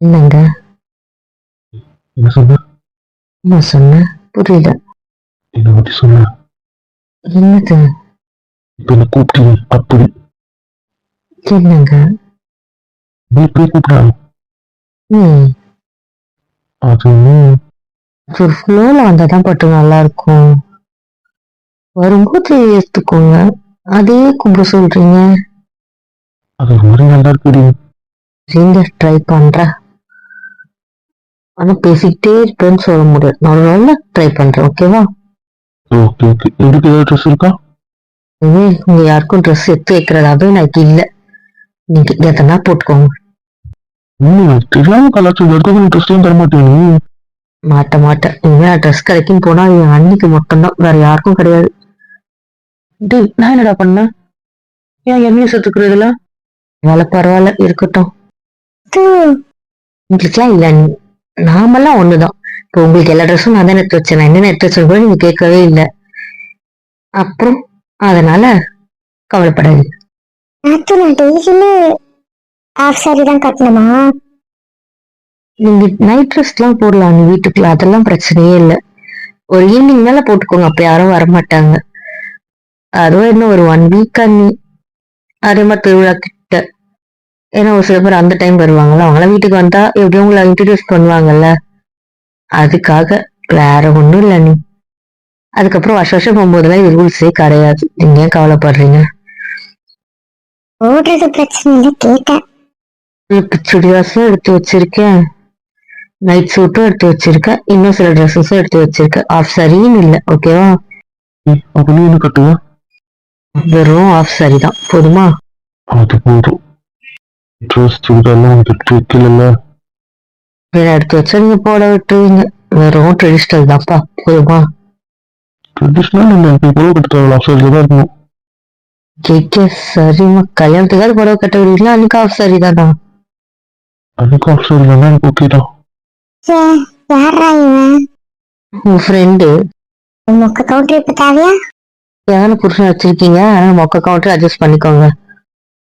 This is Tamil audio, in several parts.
என்னங்க? என்ன சொன்ன? என்ன சொன்ன? புரியல. என்ன பத்தி சொன்ன? என்னது? இப்ப என்ன கூப்பிட்டீங்க அப்படி என்னங்க? நீ இப்படி கூப்பிடா? ம். அது ஒரு ஃப்ளோல வந்தாதான் பாட்டு நல்லா இருக்கும். வரும்போது ஏத்துக்கோங்க. அதே கூப்பிட சொல்றீங்க. அது ஒரு மாதிரி நல்லா இருக்குடி. சரிங்க, ட்ரை பண்றேன். ஆனா பேசிக்கிட்டே இருப்பேன்னு சொல்ல முடியாது. நான் நல்லா ட்ரை பண்றேன். ஓகேவா? Okay okay. எதுக்கு ஏதாவது ட்ரெஸ் இருக்கா? உங்க யாருக்கும் ட்ரெஸ் எடுத்து வைக்கிறதாவே எனக்கு இல்ல. நீங்க எதனா போட்டுக்கோங்க. தெரியாம கலாச்சாரம் எடுத்து ட்ரெஸ்ஸையும் தர மாட்டேன் நீ. மாட்டேன். இனிமே நான் ட்ரெஸ் கடைக்குன்னு போனா என் அன்னிக்கு மட்டும்தான், வேற யாருக்கும் கிடையாது. டேய், நான் என்னடா பண்ணேன்? ஏன் என்னையும் சேர்த்துக்கிறதுல? பரவாயில்ல இருக்கட்டும். உங்களுக்குலாம் இல்ல, நாமெல்லாம் ஒண்ணுதான். இப்போ உங்களுக்கு எல்லா ட்ரெஸ்ஸும் நான் தான் எடுத்து வச்சேன். நான் என்னென்ன எடுத்து வச்சேன்னு கூட நீங்க கேட்கவே இல்லை. அப்புறம் அதனால கவலைப்படாதீங்க. நான் டெய்லியுமே ஹாஃப் சாரி தான் கட்டணுமா? நீங்க நைட் ட்ரெஸ் எல்லாம் போடலாம் நீ வீட்டுக்குள்ள, அதெல்லாம் பிரச்சனையே இல்லை. ஒரு ஈவினிங் மேல போட்டுக்கோங்க, அப்ப யாரும் வரமாட்டாங்க. அதுவும் இன்னும் ஒரு 1 வீக் நீ அதே மாதிரி திருவிழா கிட்ட. ஏன்னா ஒரு சில பேர் அந்த டைம் வருவாங்கல்ல, அவங்களாம் வீட்டுக்கு வந்தா எப்படியும் உங்களை இன்ட்ரடியூஸ் பண்ணுவாங்கல்ல, அதுக்காக. வேற ஒண்ணும் இல்லை நீ. அதுக்கப்புறம் வருஷம் போகும்போதெல்லாம் இது ரூல்ஸே கிடையாது. நீங்க ஏன் கவலைப்படுறீங்க? ஓடுறது பிரச்சனை இல்லை, கேட்டேன். உங்களுக்கு சுடிதார்ஸும் எடுத்து வச்சிருக்கேன், நைட் சூட்டும் எடுத்து வச்சிருக்கேன், இன்னும் சில ட்ரெஸ்ஸஸும் எடுத்து வச்சிருக்கேன். ஆஃப் சாரியும் இல்லை. ஓகேவா? அப்ப நீ என்ன கட்டுவ? வெறும் ஆஃப் சாரி தான் போதுமா? அது போதும். ட்ரெஸ் சுடிதார்லாம் உனக்கு எடுத்து வைக்கல. வேற எடுத்து வச்சா நீங்க போட விட்டுருவீங்க. வெறும் ட்ரெடிஷ்னல் தான்ப்பா, போதுமா? ட்ரெடிஷ்னல் இல்லை, இப்போ புடவை கட்டு தேவையில்ல, ஆஃப் சாரியில் தான் இருக்கணும். கேட்க சரிம்மா. கல்யாணத்துக்காவது புடவை கட்ட விடுவீங்களா? அன்னைக்கு ஆஃப் சாரி தானா? அதுக்கு ஆஃப் சாரியில் தான் எனக்கு ஓகே தான். யாரா இவன்? உங்க ஃப்ரெண்டு. மொக்க கவுண்டர் இப்ப தேவையா? ஏதான புருஷன் வச்சிருக்கீங்க, ஆனா மொக்க கவுண்டர் அட்ஜஸ்ட் பண்ணிக்கோங்க.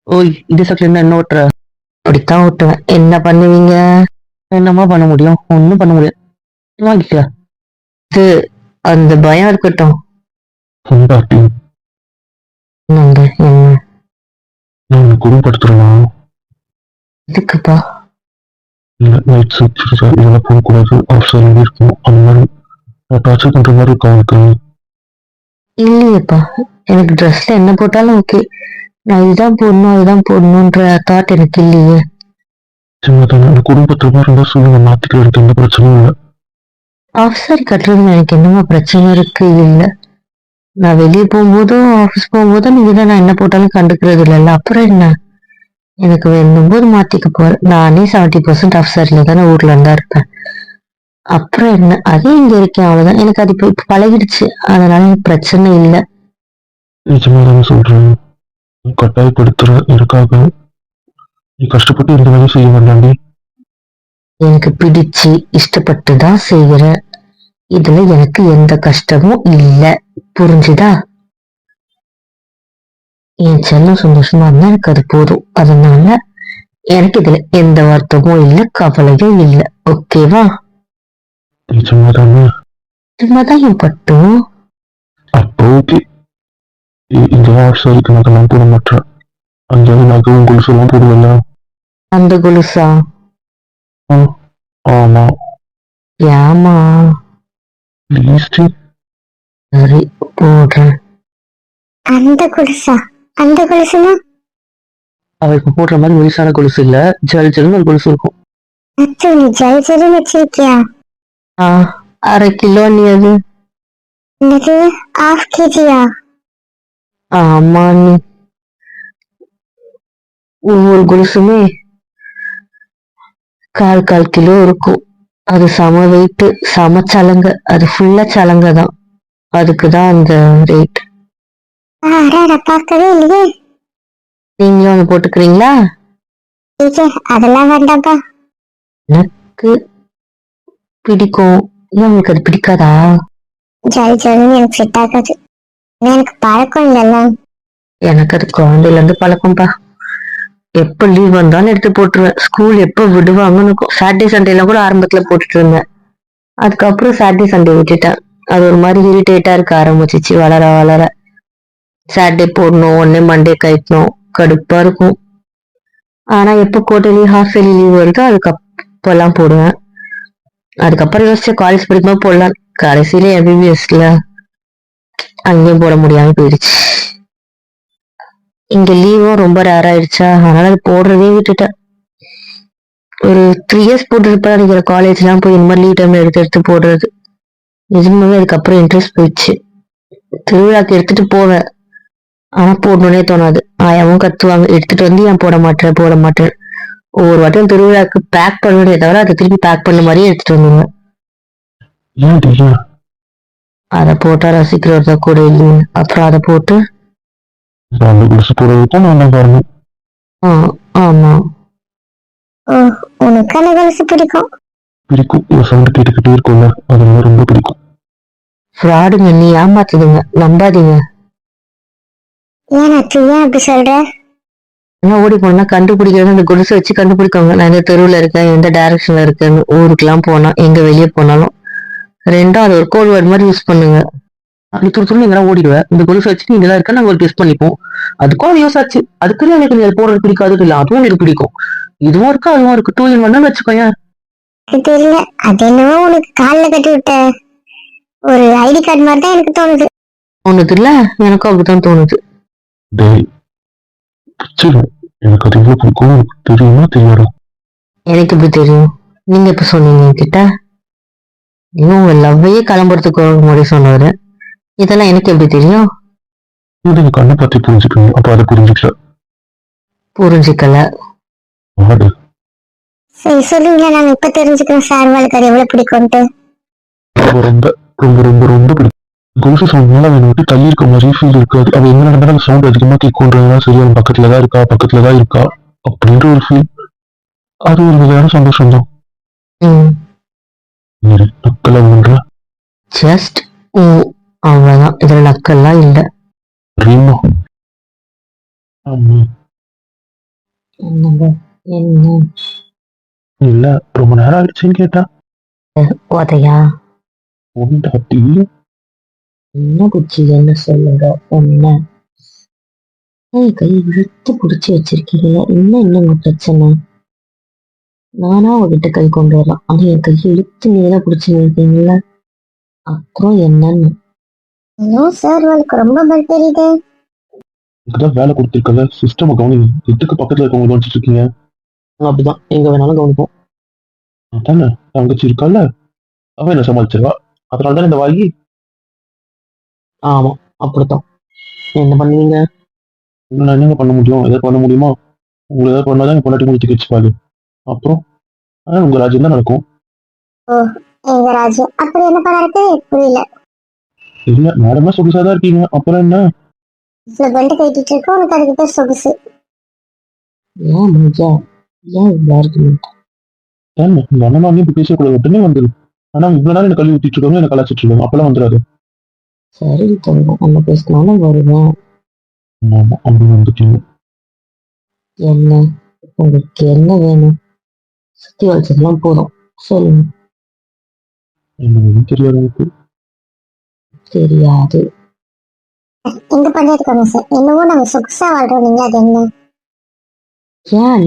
ஓய், இந்த சைட்ல என்ன ஓட்டுற? அப்படித்தான் ஓட்டுவேன். என்ன பண்ணுவீங்க? என்னமா பண்ண முடியும்? ஒண்ணும் பண்ண முடியாது. வாங்கிக்க. இது அந்த பயம் இருக்கட்டும். கொண்டாட்டி என்னங்க என்ன? நான் உனக்கு குடும்பப்படுத்துறேன். இதுக்குப்பா? இல்லை, நைட் சூட் சுடிதார் இதெல்லாம் போடக்கூடாது, ஆஃப் சாரி இருக்கணும். அந்த மாதிரி நான் டார்ச்சர் பண்ற மாதிரி இருக்கும் அவனுக்கு. இல்லையேப்பா, எனக்கு ட்ரெஸ்ல என்ன போட்டாலும் ஓகே. நான் இதுதான் போடணும் அதுதான் போடணுன்ற தாட் எனக்கு இல்லையே. சின்ன தானே அந்த குடும்பத்துல மாதிரி இருந்தா சொல்லுங்க, மாத்திக்கிறதுக்கு எந்த பிரச்சனையும் இல்லை. ஆஃப் சாரி கட்டுறதுல எனக்கு என்னமா பிரச்சனை இருக்கு? இல்ல, நான் வெளியே போகும்போதும் ஆஃபீஸ் போகும்போதும் நீங்க தான் நான் என்ன போட்டாலும் கண்டுக்கிறது இல்லைல்ல, அப்புறம் என்ன? எனக்கு வேணும் போது மாத்திக்க போறேன். நானே 70% ஆஃப் சாரில தானே ஊர்ல இருந்தா இருப்பேன். அப்புறம் என்ன? அதே இங்க இருக்கேன், அவ்வளவுதான். எனக்கு அது இப்ப பழகிடுச்சு, அதனால எனக்கு பிரச்சனை இல்லை. நிஜமா தானே சொல்றேன், கட்டாயப்படுத்துற எனக்காக. நீ கஷ்டப்பட்டு எந்த வேலையும் செய்ய வேண்டாண்டி. எனக்கு பிடிச்சு இஷ்டப்பட்டு தான் செய்யறேன். இதுல எனக்கு எந்த கஷ்டமும் இல்ல. புரிஞ்சுதா? என் செல்லம் சந்தோஷமா இருந்தா எனக்கு அது போதும். அதனால எனக்கு இதுல எந்த வருத்தமும் இல்ல, கவலையும் இல்ல. ஓகேவா? நிஜமா தானே? சும்மாதான் என் பட்டும். அப்போ ஓகே. இந்த ஆஃப் சாரிக்கு நகைலாம் போட மாட்டேன். அந்த நகை உங்களுக்கு எல்லாம் போடுவேன்ல. அந்த கொலுசா? ஆ, ஆமா. ஏமா? ப்ளீஸ் டி. சரி, போடுறேன். அந்த கொலுசா? அந்த கொலுசுனா? அவருக்கு போடுற மாதிரி முழுசான கொலுசு இல்ல, ஜல் ஜல்னு ஒரு கொலுசு இருக்கும். அச்சோ, நீ ஜல் ஜல்னு வச்சிருக்கியா? ஆ, 1/2 கிலோ. நீ அது? என்னது, ½ kg-யா? ஆமா நீ. ஒவ்வொரு கொலுசுமே 1/4 கிலோ இருக்கும். அது சம வெயிட், சம சலங்க. அது ஃபுல்லா சலங்க தான். அதுக்குதான் அந்த ரேட். அடடா, பார்க்கவே இல்லையே. நீங்களும் ஒண்ணு போட்டுக்கிறீங்களா? ஏச்சே, அதெல்லாம் வேண்டாம்ப்பா. எனக்கு பிடிக்கும். ஏன் உங்களுக்கு அது பிடிக்காதா? ஜல் ஜல்னு எனக்கு செட் ஆகாது. ஏன்னா எனக்கு பழக்கம் இல்லைல்ல. எனக்கு அது குழந்தையில இருந்து பழக்கம்பா. எப்ப லீவ் வந்தாலும் எடுத்து போட்டுருவேன். ஸ்கூல் எப்ப விடுவாங்கன்னு இருக்கும். சாட்டர்டே சண்டே எல்லாம் கூட ஆரம்பத்துல போட்டுட்டு இருந்தேன். அதுக்கப்புறம் சாட்டர்டே சண்டே விட்டுட்டேன். அது ஒரு மாதிரி இரிட்டேட்டா இருக்க ஆரம்பிச்சிச்சு வளர வளர. சாட்டர்டே போடணும், உடனே மண்டே கழிக்கணும், கடுப்பா இருக்கும். ஆனா எப்ப குவார்டர்லி ஹாஃப் இயர்லி லீவ் வருதோ அதுக்கப்பெல்லாம் போடுவேன். அதுக்கப்புறம் யோசிச்சு காலேஜ் படிக்கும்போது போடலாம். கடைசியில எம்பிபிஎஸ்ல அங்கேயும் போட முடியாம போயிடுச்சு. இங்க லீவும் ரொம்ப ரேர் ஆயிடுச்சா, அதனால அது போடுறதே விட்டுட்டேன். ஒரு 3 இயர்ஸ் போட்டுருப்பேன் நினைக்கிற காலேஜ் எல்லாம் போய் இந்த மாதிரி லீவ் டைம்ல எடுத்து எடுத்து போடுறது. நிஜமாவே அதுக்கப்புறம் இன்ட்ரெஸ்ட் போயிடுச்சு. திருவிழாக்கு எடுத்துட்டு போவேன், ஆனா போடணும்னே தோணாது. ஆயாவும் கத்துவாங்க, எடுத்துட்டு வந்து ஏன் போட மாட்டேன் போட மாட்டேன். ஒவ்வொரு வாட்டியும் திருவிழாக்கு பேக் பண்ணுவதே தவிர அதை திருப்பி பேக் பண்ண மாதிரியே எடுத்துட்டு வந்துருங்க. ஏன் தெரியல. அதை போட்டா ரசிக்கிறதா கூட இல்லையே. அப்புறம் அதை போட்டு அந்த கொலுசு போடுறதுக்கு தான் நான் தான் காரணம். ஆமா. ஓ, உனக்கு அந்த கொலுசு பிடிக்கும். பிடிக்கும். ஒரு சவுண்ட் கேட்டுக்கிட்டே இருக்கும்ல, அதெல்லாம் ரொம்ப பிடிக்கும். ஃப்ராடுங்க, நீ ஏமாத்துதுங்க, நம்பாதீங்க. ஏன்னாச்சு, ஏன் அப்படி சொல்ற? என்ன ஓடி போனா கண்டுபிடிக்கிறது, அந்த கொலுசை வச்சு கண்டுபிடிக்காங்க நான் எந்த தெருவுல இருக்கேன், எந்த டைரக்ஷன்ல இருக்கேன்னு. ஊருக்குலாம் போனா, எங்க வெளியே போனாலும் ரெண்டும் அது ஒரு கோட் வேர்ட் மாதிரி யூஸ் பண்ணுங்க. நீ துரு எங்கெல்லாம் ஓடிடுவேன், இந்த கொலுசை வச்சுட்டு இங்கதான் இருக்கா நாங்க ஒரு டெஸ்ட் பண்ணிப்போம். அதுக்கும் அது யூஸ் ஆச்சு. அதுக்குன்னு எனக்கு நீ அது போடுறது பிடிக்காது இல்ல, அதுவும் எனக்கு பிடிக்கும். இதுவும் இருக்கு அதுவும் இருக்கு, 2 in 1 வச்சுக்கோயேன். அது தெரியல, அது என்னவோ உனக்கு காலில் கட்டி விட்ட ஒரு ஐடி கார்டு மாதிரி தான் எனக்கு தோணுது. தோணுது இல்ல, எனக்கும் அப்படித்தான் தோணுது. டேய், பிடிச்சிடும். எனக்கு அது எவ்வளவு பிடிக்கும் உனக்கு தெரியுமா தெரியாதா? எனக்கு எப்படி தெரியும்? நீங்க எப்ப சொன்னீங்க என்கிட்ட? இன்னும் உங்க லவ்வையே கிளம்புறதுக்கு முன்னாடி சொன்னவரு, இதெல்லாம் எனக்கு எப்படி தெரியும்? நீங்க கண்ணை பத்தி புரிஞ்சுக்கணும், அப்ப அதை புரிஞ்சுக்கல. புரிஞ்சுக்கல. ஆடு. சரி சொல்லுங்களேன், நாங்க இப்ப தெரிஞ்சுக்கிறோம் சார் வாழ்க்கை அது எவ்வளவு பிடிக்கும்ட்டு. ரொம்ப ரொம்ப ரொம்ப ரொம்ப ரொம்ப பிடிக்கும். கொலுசு சவுண்ட் மேல அவனை விட்டு தள்ளி இருக்க மாதிரி ஃபீல் இருக்காது. அவ என்ன நடந்தாலும் அந்த சவுண்ட் அதிகமா கேட்கும்ன்றதுதான் சரி, அவன் பக்கத்துலதான் இருக்கா அப்படின்ற ஒரு ஃபீல். அது ஒரு வகையான சந்தோஷம் தான். நக்கலா பண்ற ஜஸ்ட் அவ்வளவுதான், இதுல நக்கல்லாம் இல்ல. ரீமா. ஆமா. என்னங்க? என்ன இல்ல, ரொம்ப நேரம் ஆயிடுச்சுன்னு கேட்டா. உதையா? பொண்டாட்டி. என்ன குச்சி, என்ன சொல்லுங்க என்ன? கை இழுத்து புடிச்சு வச்சிருக்கீங்க, என்ன உங்க பிரச்சனை? நானா உங்ககிட்ட கை கொண்டு வரலாம், ஆனா என் கையை இழுத்து நீதான் புடிச்சு இருக்கீங்களா? அப்புறம் என்னன்னு? இன்னும் சார் வாழ்க்கை ரொம்ப பல் தெரியுது. இதுக்குதான் வேலை கொடுத்துருக்கல, சிஸ்டம் கவனி. எதுக்கு பக்கத்துல இருக்கவங்க கவனிச்சிட்டு இருக்கீங்க? அப்படிதான், எங்க வேணாலும் கவனிப்போம். அதானே, தங்கச்சி இருக்கால, அவ என்ன சமாளிச்சிருவா. அதனாலதான் இந்த வாங்கி. ஆமா, அப்படித்தான். என்ன பண்ணுவீங்க? நான் என்னங்க பண்ண முடியும்? எதாவது பண்ண முடியுமா? உங்களுக்கு ஏதாவது பண்ணாதான் என் பொண்டாட்டி முடிச்சு வச்சுப்பாரு. அப்புறம் உங்க ராஜ்யம் தான் நடக்கும். ஓ, எங்க ராஜு அப்படி என்ன பண்ணாருக்கு புரியல. இல்ல, மேடமா சொகுசாதான் இருக்கீங்க, அப்புறம் என்ன? இவ்வளவு பெல்ட் கட்டிட்டு இருக்க, உனக்கு அதுக்கு பேர் சொகுசு. ஏன் பூஜா, ஏன் இவ்வளவு argument? ஏன்னா உங்க அண்ணன் வாங்கி இப்ப பேசக்கூடாது உடனே வந்துரு. ஆனா இவ்வளவு நாள் எனக்கு கல்வி ஊத்திட்டு இருக்காங்க, எனக்கு கலாச்சிட்டு இருக்காங்க, அப்பெல்லாம் வந்துடாது. சரி தங்கம், நம்ம பேசினாலும் வருவேன். ஆமா, அப்படி வந்துட்டீங்க. என்ன உங்களுக்கு என்ன வேணும்? சுத்தி வச்சதெல்லாம் போதும், சொல்லுங்க. என்ன தெரியாது எனக்கு. தெரியாது. எங்க பண்ணிருக்காங்க சார், என்னவோ நாங்க சொகுசா வாழ்றோம், நீங்க அது என்ன? ஏன்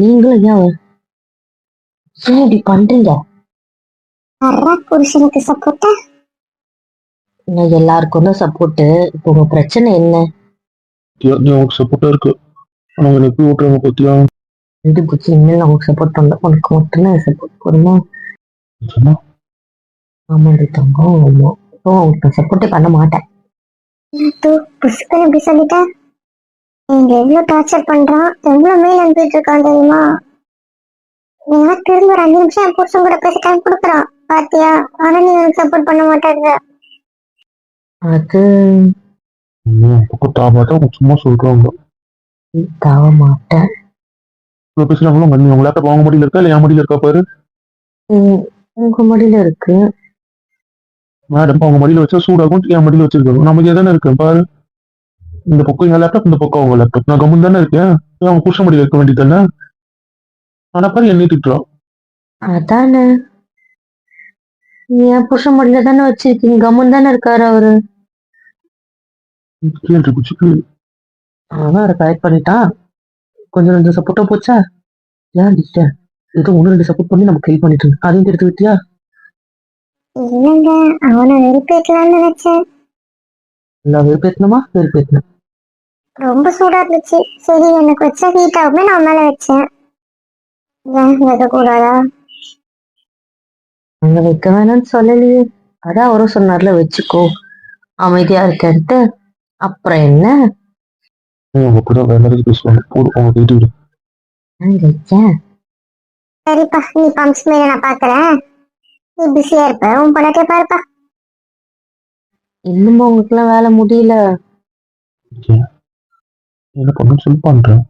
நீங்களும் ஏன் இப்படி பண்றீங்க? புருஷனுக்கு சப்போர்ட்டா? நான் எல்லாருக்கும் தான் சப்போர்ட். இப்போ உங்க பிரச்சனை என்ன? நீ உனக்கு சப்போர்ட்டா இருக்கு, ஆனா எனக்கு ஓட்டுறவங்க பத்தியா? ரெண்டு பூச்சி, இனிமேல் நான் உங்களுக்கு சப்போர்ட் பண்ணல, உனக்கு மட்டும்தான் சப்போர்ட் போடுமா? சொன்னா ஆமாடி தங்கம், ஆமா. இப்போ உங்களுக்கு சப்போர்ட்டே பண்ண மாட்டேன். புஷ்கன் எப்படி சொல்லிட்டா? நீங்க எவ்வளவு டார்ச்சர் பண்றான், எவ்வளவு மேல் அனுப்பிட்டு இருக்கான் தெரியுமா? நீங்க திரும்ப ஒரு 5 நிமிஷம் என் புருஷன் கூட பேச டைம் கொடுக்குறான் பாத்தியா? ஆனா நீங்க எனக்கு சப்போர்ட் பண்ண மாட்டாங்க. அது பக்கம் சும்மா சொல்றாங்க. தாவ மாட்டேன். பேசுறாங்களோ மண்ணி, உங்க லேப்டாப் அவங்க மடியில இருக்கா இல்ல என் மடியில இருக்கா பாரு. உங்க மடியில இருக்கு. மேடம் அவங்க மடியில வச்சா சூடாகும், என் மடியில வச்சிருக்காங்க, நமக்கு எதானே இருக்கு பாரு. இந்த பக்கம் என் லேப்டாப், இந்த பக்கம் அவங்க லேப்டாப். நான் கம்முன்னு தானே இருக்கேன். ஏன் அவன் புருஷன் மடியில் இருக்க வேண்டியது தானே? ஆனா பாரு என்னை திட்டுறான். அதானே, நீ என் புருஷன் மடியில தானே வச்சிருக்கீங்க, கம்முன்னு தானே இருக்காரு அவரு. கேள்வி குச்சிக்கு அவன் அவரை கரெக்ட் பண்ணிட்டான். கொஞ்சம் ரெண்டு சப்போர்ட்டா போச்சா? ஏன் அடிக்கிட்ட? ஏதோ ஒண்ணு ரெண்டு சப்போர்ட் பண்ணி நமக்கு ஹெல்ப் பண்ணிட்டு இருக்கு. அதையும் எடுத்து விட்டியா? இல்லைங்க, அவனை வெறுப்பேற்றலாம்னு நினைச்சேன். எல்லாம் வெறுப்பேத்தணும். ரொம்ப சூடா இருந்துச்சு. சரி, எனக்கு வச்சா ஹீட் ஆகுமே, நான் மேல வச்சேன். ஏன் வைக்க கூடாதா? அங்க வைக்க வேணாம்னு சொல்லலையே. அதான் அவரும் சொன்னார்ல வச்சுக்கோ, அமைதியா இருக்கன்ட்டு. அப்புறம் என்ன? அவங்க கூட வேற மாதிரி பேசுவாங்க. போதும், அவங்க போயிட்டு விடு. நான் வச்சேன். சரிப்பா, நீ பம்ப்ஸ் மேல நான் பாக்குறேன். நீ பிஸியா இருப்ப, உன் பணத்தை பாருப்பா. இன்னுமா உங்களுக்கு எல்லாம் வேலை முடியல? ஏன்? என்ன பண்ணுன்னு சொல்லி பண்றேன்.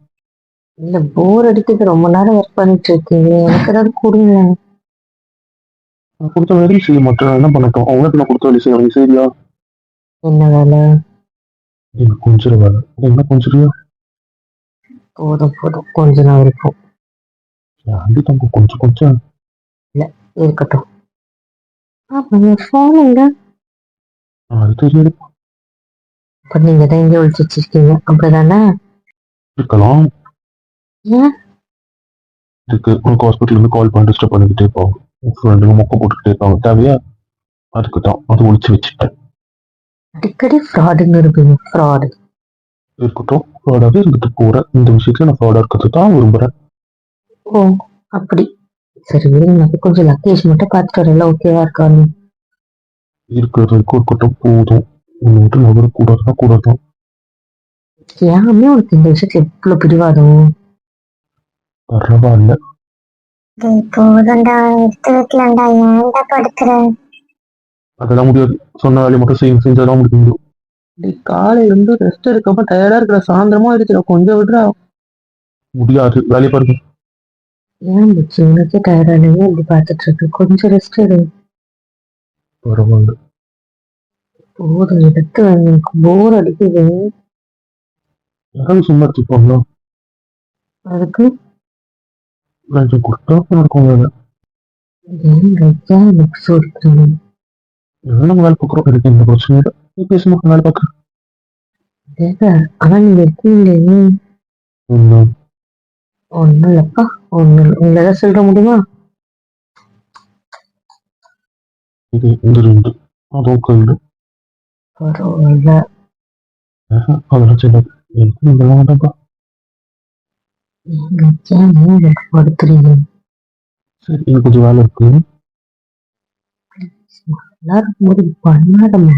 இல்ல, போர் அடிக்குது, ரொம்ப நேரம் ஒர்க் பண்ணிட்டு இருக்கீங்க, எனக்கு ஏதாவது கொடுங்க. நான் கொடுத்த வேலையை செய்ய மாட்டேன். என்ன பண்ணட்டும்? அவங்களுக்கு நான் கொடுத்த வேலையை செய்ய சரியா? என்ன வேலை? எனக்கு கொஞ்சம் வேலை. என்ன கொஞ்சம் போதும் கொஞ்ச நாள் இருக்கும். அடி தங்க கொஞ்சம் இருக்கட்டும். போனுங்க. அது தெரியாது. இப்ப நீங்க தான் இங்க ஒழிச்சு வச்சிருக்கீங்க, அப்படிதானே? இருக்கலாம். ஏன்? இதுக்கு உனக்கு ஹாஸ்பிட்டல் இருந்து கால் பண்ணி டிஸ்டர்ப் பண்ணிக்கிட்டே இருப்பாங்க. உன் ஃப்ரெண்டுங்க மொக்க போட்டுக்கிட்டே இருப்பாங்க. தேவையா? அதுக்கு தான் அது ஒழிச்சு வச்சுட்டேன். அடிக்கடி ஃப்ராடுன்னு இருப்பீங்க. ஃப்ராடு இருக்கட்டும், ஃப்ராடாவே இருந்துட்டு போறேன். இந்த விஷயத்துல நான் ஃப்ராடா இருக்கிறது தான் விரும்புறேன். ஓ, அப்படி. சரி விடுங்க, எனக்கு கொஞ்சம் லக்கேஜ் மட்டும் பார்த்துட்டு வரல, ஓகேவா இருக்கான்னு. இருக்கிறது வரைக்கும் இருக்கட்டும், போதும். உன்னை விட்டு நகர கூடாதுதான். ஏமே உனக்கு இந்த விஷயத்துல எவ்வளவு பிடிவாதம்? பரவாயில்ல. போதும்டா, எடுத்து வைக்கலாம்டா, ஏன்டா படுத்துற? அதெல்லாம் முடியாது. சொன்ன வேலையை மட்டும் செஞ்சாதான் முடிக்க முடியும். காலையில இருந்து ரெஸ்ட் எடுக்காம டயர்டா இருக்கிற, சாயந்தரமா ஆயிடுச்சு, கொஞ்சம் விடுறா. முடியாது, வேலையை பாருங்க. ஏன் புச்சு, உனக்கே டயர்டா இல்லையா? இப்படி பார்த்துட்டு இருக்கு, கொஞ்சம் ரெஸ்ட் எடு. பரவாயில்ல. போதும், எடுத்து எனக்கு போர் அடிக்குது. யாராவது சும்மா எடுத்துப்பாங்களா? அதுக்கு லஞ்சம் கொடுத்தா நடக்கும் வேலை. ஏன் கையா எனக்கு சொல்றீங்க? எல்லாம் வேலை பார்க்குறோம். எனக்கு எந்த பிரச்சனையும் இல்லை. நீ பேச மட்டும் வேலை பார்க்க. ஆனா நீங்க இருக்கீங்களே. என்ன? ஒண்ணும் இல்லப்பா, ஒண்ணும் இல்லை. உங்களை ஏதாவது சொல்ல முடியுமா? இது இந்த ரெண்டு அதுவும் கையில். பரவாயில்ல. அதெல்லாம் செய்யாது. எனக்கு இதெல்லாம் வேண்டாம்ப்பா. நீங்க படுத்துறீங்க. சரி, எனக்கு கொஞ்சம் வேலை இருக்கு. எல்லாரும் போது பண்ணாதம்மா.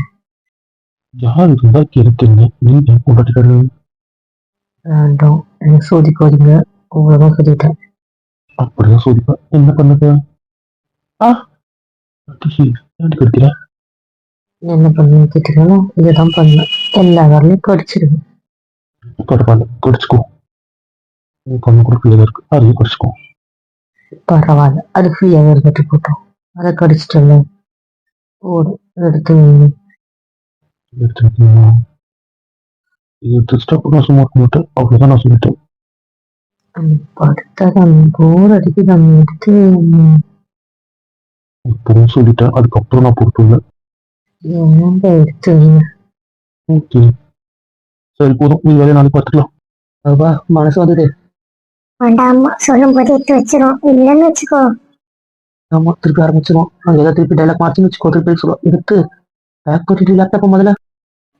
யார் இருந்தா கேட்குறீங்க? நீ என் போட்டுக்காரு. வேண்டாம், எனக்கு சோதிக்காதீங்க. உங்களதான் சொல்லிட்டேன். அப்படிதான் சோதிப்பேன். என்ன பண்ணுது? ஏன்டி கடிக்கிற? என்ன பண்ணுன்னு கேட்டீங்கன்னா இதுதான் பண்ணேன். எல்லா வேலையும் படிச்சிருங்க. பரவாயில்ல, கடிச்சுக்கோ. உன் கண்ணு கூட பிள்ளைங்க இருக்கு, அதையும் கடிச்சுக்கோ. பரவாயில்ல, அது ஃப்ரீயாவே இருந்துட்டு போட்டோம். அதை கடிச்சிட்டல, போதும், எடுத்து வைங்க. எடுத்துக்கிட்டீங்களா? இது எடுத்துட்டா நான் சும்மா இருக்க மாட்டேன். அவ்வளவுதான் நான் சொல்லிட்டேன். படுத்தாதான் போர் அடிக்குது, அந்த எடுத்து வைங்க. இப்பவும் சொல்லிட்டேன், அதுக்கப்புறம் நான் பொறுப்பு. ஏன்டா எடுத்து வைங்க. ஓகே, சரி போதும். நீ வேலையை நாளைக்கு பார்த்துக்கலாம். வா, மனசு வந்தது. வேண்டாமா, சொல்லும் போது எடுத்து வச்சிரும். இல்லைன்னு வச்சுக்கோ. ஆமா, திருப்பி ஆரம்பிச்சிடும். அங்க ஏதாவது திருப்பி டைலாக் மாற்றி வச்சுக்கோ. திருப்பி சொல்லுவோம், எடுத்து பேக் பண்ணிட்டு லேப்டாப் முதல்ல.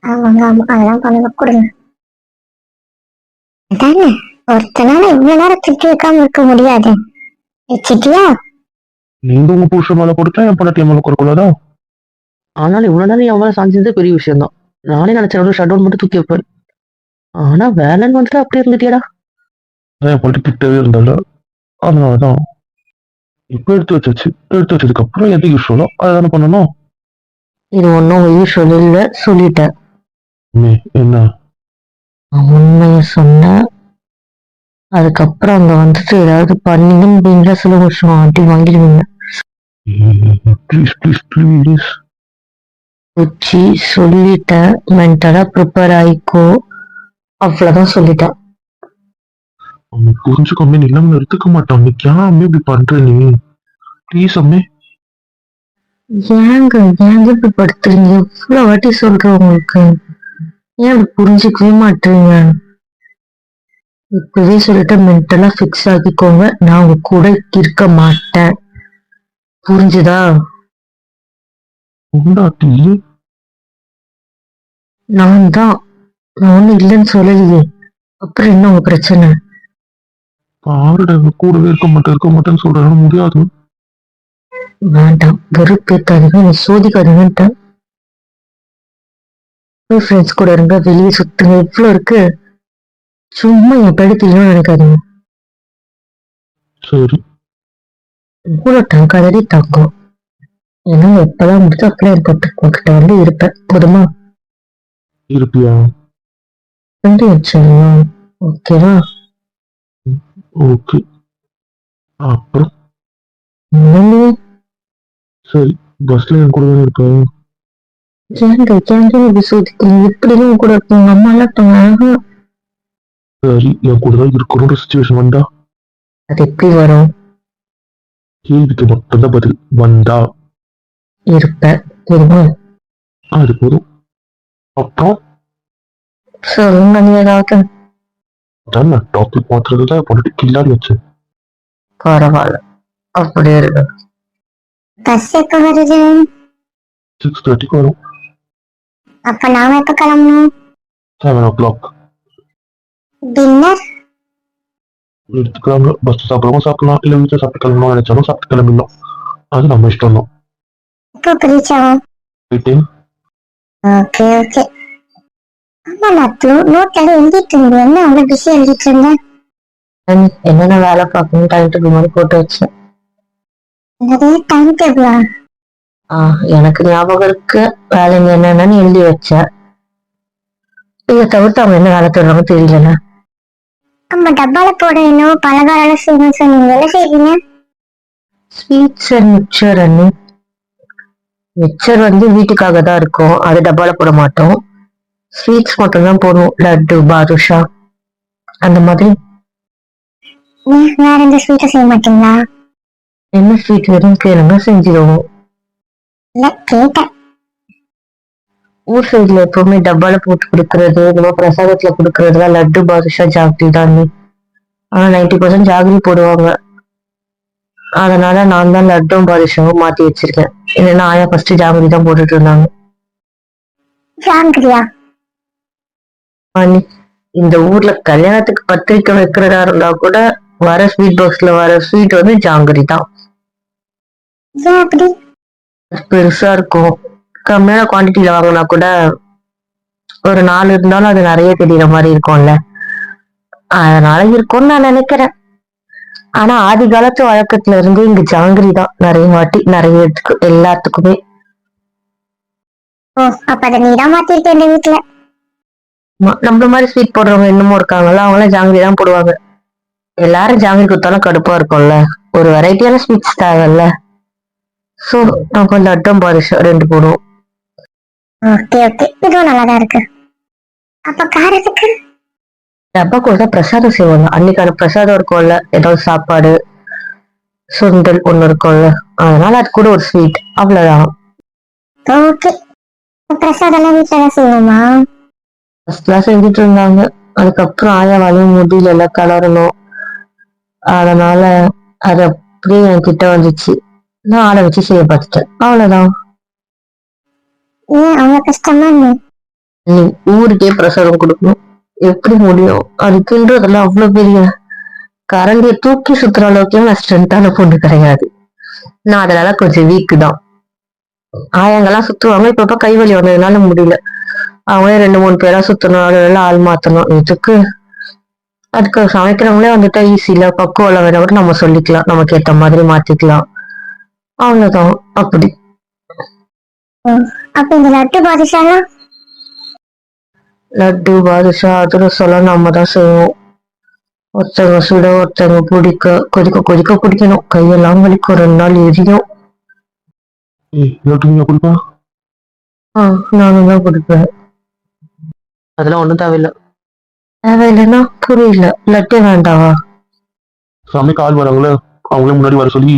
ஆமாங்க, ஆமா, அதெல்லாம் பண்ண கொடுங்க. அதானே, ஒருத்தனால இவ்வளவு நேரம் திட்டி வைக்காம இருக்க முடியாது. வச்சிட்டியா? நீங்க உங்க புருஷன் மேல போட்டுட்டா என் பொண்ணாட்டி மேல குறைக்கூடாதா? ஆனாலும் இவ்வளவு நேரம் என் மேல சாஞ்சிருந்தே பெரிய விஷயம் தான். நானே நினைச்சேன் ஷட் டவுன் மட்டும் தூக்கி வைப்பேன். ஆனா வேலைன்னு வந்துட்டு அப்படி இருந்துட்டியடா. என் பொண்ணு கிட்டவே இருந்தால அதனாலதான் இப்ப எடுத்து வச்சாச்சு. எடுத்து வச்சதுக்கு அப்புறம் எது யூஸ்வலோ அதான பண்ணணும். இது ஒன்னும் யூஸ்வல் இல்ல, சொல்லிட்டேன். என்ன? உண்மைய சொன்ன, அதுக்கப்புறம் அங்க வந்துட்டு ஏதாவது பண்ணீங்கன்னு அப்படிங்கிற சில வருஷம் ஆட்டி வாங்கிடுவீங்க. Please please please. உச்சி சொல்லிட்டேன், மென்டலா ப்ரிப்பேர் ஆயிக்கோ. அவ்வளவுதான் சொல்லிட்டேன். அம்மே புரிஞ்சுக்கோ அம்மே, நீ இல்லாம எடுத்துக்க மாட்டான் அம்மே. ஏன் அம்மே இப்படி பண்ற நீ? ப்ளீஸ் அம்மே. ஏங்க ஏங்க இப்படி படுத்துறீங்க? எவ்வளவு வாட்டி சொல்றேன் உங்களுக்கு. ஏன் அப்படி புரிஞ்சுக்கவே மாட்டீங்க? இப்பவே சொல்லிட்டு மென்டலா ஃபிக்ஸ் ஆக்கிக்கோங்க. நான் உங்க கூட இருக்க மாட்டேன். புரிஞ்சுதா? பொண்டாட்டி நான் தான். நான் ஒண்ணும் இல்லைன்னு சொல்லலையே. அப்புறம் என்ன உங்க பிரச்சனை? பாருடா, இவன் கூடவே இருக்க மாட்டேன்னு சொல்றாங்க. முடியாது. வேண்டாம், வெறுப்பேத்தாதீங்க, நீ சோதிக்காதீங்கன்ட்டு. ஃப்ரெண்ட்ஸ் கூட இருங்க, வெளியே சுத்துங்க, இவ்வளவு இருக்கு. சும்மா என் படுத்தீங்கன்னு நினைக்காதீங்க. சரி. கூட தங்காதடி தங்கம். ஏன்னா எப்பதான் முடிச்சு அப்பெல்லாம் என் உங்ககிட்ட வந்து இருப்பேன். போதுமா? இருப்பியா? ரெண்டு வச்சிடலாம். ஓகேவா? ஓகே. அப்புறம் என்னங்க? சரி, பஸ்ல என் கூட தானே இருக்க. ஏங்க ஏங்க இப்படி சோதிக்கிறீங்க? இப்படிதான் உங்க கூட இருப்பாங்க. அம்மா எல்லாம் இருப்பாங்க. சரி, என் கூட தான் இருக்கணும்ன்ற சுச்சுவேஷன் வந்தா அது எப்படி வரும்? கேள்விக்கு மட்டும்தான் பதில். வந்தா இருப்பேன். போதுமா? அது போதும். அப்புறம் சொல்லுங்க நீ ஏதாவது. தான் நான் டாபிக் மாத்துறதுல பொண்ணு கில்லாடி வச்சேன். பரவாயில்ல, அப்படியே இருக்கு. பஸ் எப்ப வருது? 6:30 வரும். அப்ப நாம எப்ப கிளம்பணும்? 7 o'clock டின்னர்? எடுத்துக்கிறாங்க. பஸ் சாப்பிடவும் சாப்பிடலாம், இல்ல வீட்டுல சாப்பிட்டு கிளம்பணும் நினைச்சாலும் சாப்பிட்டு கிளம்பிடலாம். அது நம்ம இஷ்டம் தான். எப்போ ரீச் ஆகும்? 18. Okay okay. ஆமா நாத்து, நோட்ல எழுதிட்டு இருந்தேன். என்ன அவ்வளவு பிஸி எழுதிட்டு இருந்தேன்? என்னென்ன வேலை பார்க்கணும் டைம் டேபிள் மாதிரி போட்டு வச்சேன். என்னது டைம் டேபிளா? எனக்கு ஞாபகம் இருக்கு. வேலைங்க என்னென்னு எழுதி வச்சேன். இதை தவிர்த்து அவங்க என்ன வேலை தருவாங்க தெரியல. நம்ம டப்பால போட இன்னும் பலகாரம் செய்யணும் சொன்னீங்க. என்ன செய்வீங்க? ஸ்வீட்ஸ் அண்ட் மிக்சர் அண்ணி. மிக்சர் வந்து வீட்டுக்காக தான் இருக்கும், அது டப்பால போட மாட்டோம். ஸ்வீட்ஸ் மட்டும் தான் போடுவோம். லட்டு, பாதுஷா அந்த மாதிரி. வேற எந்த ஸ்வீட்டை செய்ய மாட்டீங்களா? என்ன ஸ்வீட் வேணும் கேளுங்க, செஞ்சிருவோம். இல்ல கேட்டேன். ஊர் சைட்ல எப்பவுமே டப்பால போட்டு கொடுக்கறது, இந்த மாதிரி பிரசாதத்துல கொடுக்கறதுலாம் லட்டு, பாதுஷா, ஜாங்கிரி தான் அண்ணி. ஆனா 90% ஜாங்கிரி போடுவாங்க. அதனால நான் தான் லட்டும் பாதுஷாவும் மாத்தி வச்சிருக்கேன். இல்லைன்னா ஆயா ஃபர்ஸ்ட் ஜாங்கிரி தான் போட்டுட்டு இருந்தாங்க. ஜாங்கிரியா? அண்ணி, இந்த ஊர்ல கல்யாணத்துக்கு பத்திரிக்கை வைக்கிறதா இருந்தா கூட வர ஸ்வீட் பாக்ஸ்ல வர ஸ்வீட் வந்து ஜாங்கிரி தான். ஏன் அப்படி? பெருசா இருக்கும். கம்மியான குவான்டிட்டியில வாங்கினா கூட ஒரு 4 இருந்தாலும் அது நிறைய தெரியற மாதிரி இருக்கும்ல. அதனால இருக்கும்னு நான் நினைக்கிறேன். ஆனா ஆதி காலத்து வழக்கத்துல இருந்து இங்க ஜாங்கிரி தான் நிறைய வாட்டி நிறைய எல்லாத்துக்குமே. ஓ, அப்ப அதை நீதான் மாத்திருக்க இந்த வீட்டுல. நம்மள மாதிரி ஸ்வீட் போடுறவங்க இன்னமும் இருக்காங்கல்ல, அவங்க எல்லாம் ஜாங்கிரி தான் போடுவாங்க. எல்லாரும் ஜாங்கிரி கொடுத்தாலும் கடுப்பா இருக்கும்ல, ஒரு வெரைட்டியான ஸ்வீட்ஸ் தேவையில்ல. சோ நம்ம லட்டும் பாதுஷா 2 போடுவோம். ஓகே ஓகே, இதுவும் நல்லாதான் இருக்கு. அப்ப காரத்துக்கு? டப்பா கூட பிரசாதம் செய்வாங்க. அன்னைக்கான பிரசாதம் இருக்கும்ல, ஏதாவது சாப்பாடு சுண்டல் ஒண்ணு இருக்கும்ல, அதனால அது கூட ஒரு ஸ்வீட், அவ்வளவுதான். ஓகே. பிரசாதம் எல்லாம் வீட்டுல தான் செய்வோமா? ஃபர்ஸ்ட்லாம் செஞ்சுட்டு இருந்தாங்க. அதுக்கப்புறம் ஆயாவாலையும் முடியல, எல்லாம் கலரணும். அதனால அது அப்படியே என்கிட்ட வந்துச்சு. நான் ஆளை வச்சு செய்ய பார்த்துட்டேன், அவ்வளவுதான். ஏன் அவ்வளவு கஷ்டமா? நீ ஊருக்கே பிரசாதம் கொடுக்கணும், எப்படி முடியும்? அதுக்குன்றதெல்லாம் அவ்வளவு பெரிய கரண்டிய தூக்கி சுத்துற அளவுக்கு நான் ஸ்ட்ரென்த்தான பொண்ணு கிடையாது. நான் அதனால கொஞ்சம் வீக்கு தான். ஆயங்கெல்லாம் சுத்துவாங்க, இப்ப கை வலி வந்ததுனால முடியல. அவங்களே 2-3 பேரா சுத்தணும், அதெல்லாம் ஆள் மாத்தணும். இதுக்கு அதுக்கு சமைக்கிறவங்களே வந்துட்டா ஈஸியில பக்குவம் வேணா கூட நம்ம சொல்லிக்கலாம், நமக்கு ஏத்த மாதிரி மாத்திக்கலாம், அவ்வளவுதான். அப்படி அப்ப இந்த லட்டு பாதுஷாலாம்? லட்டு, பாதுஷா, அதிரசம் எல்லாம் நம்ம தான் செய்வோம். ஒருத்தவங்க சுட, ஒருத்தவங்க பிடிக்க, கொதிக்க கொதிக்க குடிக்கணும். கையெல்லாம் வலிக்கும், 2 நாள் எரியும். லட்டு குடிப்பா. நானும் தான் குடிப்பேன். அதெல்லாம் ஒண்ணும் தேவையில்லை. தேவையில்லைன்னா புரியல. லட்டு வேண்டாவா? சமைக்க ஆள் வராங்களே, அவங்களே முன்னாடி வர சொல்லி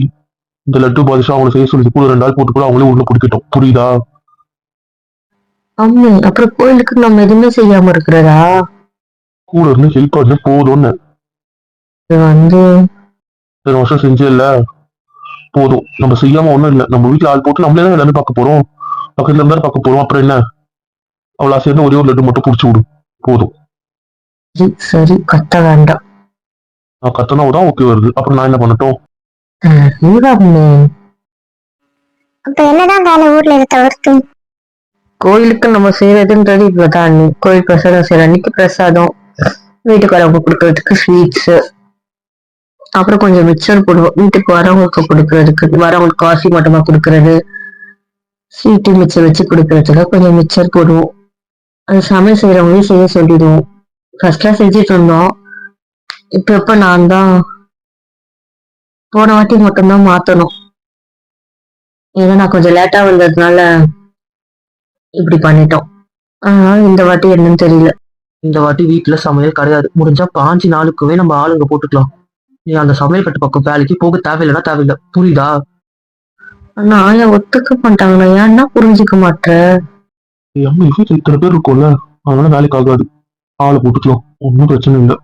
இந்த லட்டு பாதுஷா அவங்களை செய்ய சொல்லி கூட 2 நாள் போட்டு கூட அவங்களே உள்ள பிடிக்கட்டும். புரியுதா? அம்மி அப்புறம் கோயிலுக்கு நம்ம எதுவுமே செய்யாம இருக்கிறதா? கூட இருந்து ஹெல்ப் பண்ண போதும்னு இது வந்து 2 வருஷம் செஞ்சே இல்ல, போதும். நம்ம செய்யாம ஒண்ணும் இல்ல. நம்ம வீட்டுல ஆள் போட்டு நம்மளே தான் எல்லாமே பார்க்க போறோம். பக்கத்துல இருந்தாலும் பார்க்க போறோம். அப்புறம் என்ன? அவளா சேர்ந்து ஒரே ஒரு லட்டு மட்டும் புடிச்சு விடு, போதும். சரி சரி, கத்த வேண்டாம். நான் கத்தனா தான் ஓகே வருது. அப்புறம் நான் என்ன பண்ணட்டும்? அம்மி அப்ப என்னதான் வேலை ஊர்ல இதை தவிர்த்து? கோயிலுக்கு நம்ம செய்யறதுன்றது இவ்வளவுதான் அண்ணி. கோயில் பிரசாதம் செய்யற அன்னைக்கு பிரசாதம், வீட்டுக்காரவங்க கொடுக்கறதுக்கு ஸ்வீட்ஸ், அப்புறம் கொஞ்சம் மிச்சர் போடுவோம். வீட்டுக்கு வரவங்களுக்கு கொடுக்கறதுக்கு, வரவங்களுக்கு காஃபி மட்டுமா கொடுக்கறது, ஸ்வீட்டு மிச்சர் வச்சு கொடுக்கறதுக்கு கொஞ்சம் மிச்சர் போடுவோம். அது சமையல் செய்யறவங்களையும் செய்ய சொல்லிடுவோம். ஃபர்ஸ்ட்லாம் செஞ்சுட்டு இருந்தோம். இப்ப நான் தான் போன வாட்டி மட்டும்தான் மாத்தணும். ஏன்னா நான் கொஞ்சம் லேட்டா வந்ததுனால இப்படி பண்ணிட்டோம். அதனால இந்த வாட்டி என்னன்னு தெரியல. இந்த வாட்டி வீட்டுல சமையல் கிடையாது. முடிஞ்சா 5 நாளுக்குவே நம்ம ஆளுங்க போட்டுக்கலாம். நீ அந்த சமையல் கட்டு பக்கம் வேலைக்கு போக தேவையில்லைன்னா தேவையில்லை. புரியுதா? ஆனா ஆயா ஒத்துக்க மாட்டாங்களா? ஏன்னா புரிஞ்சுக்க மாட்டேற? என் அம்மா வீட்டுல இத்தனை பேர் இருக்கும்ல, அதனால வேலைக்கு ஆகாது. ஆளை போட்டுக்கலாம், ஒன்றும் பிரச்சனை இல்லை.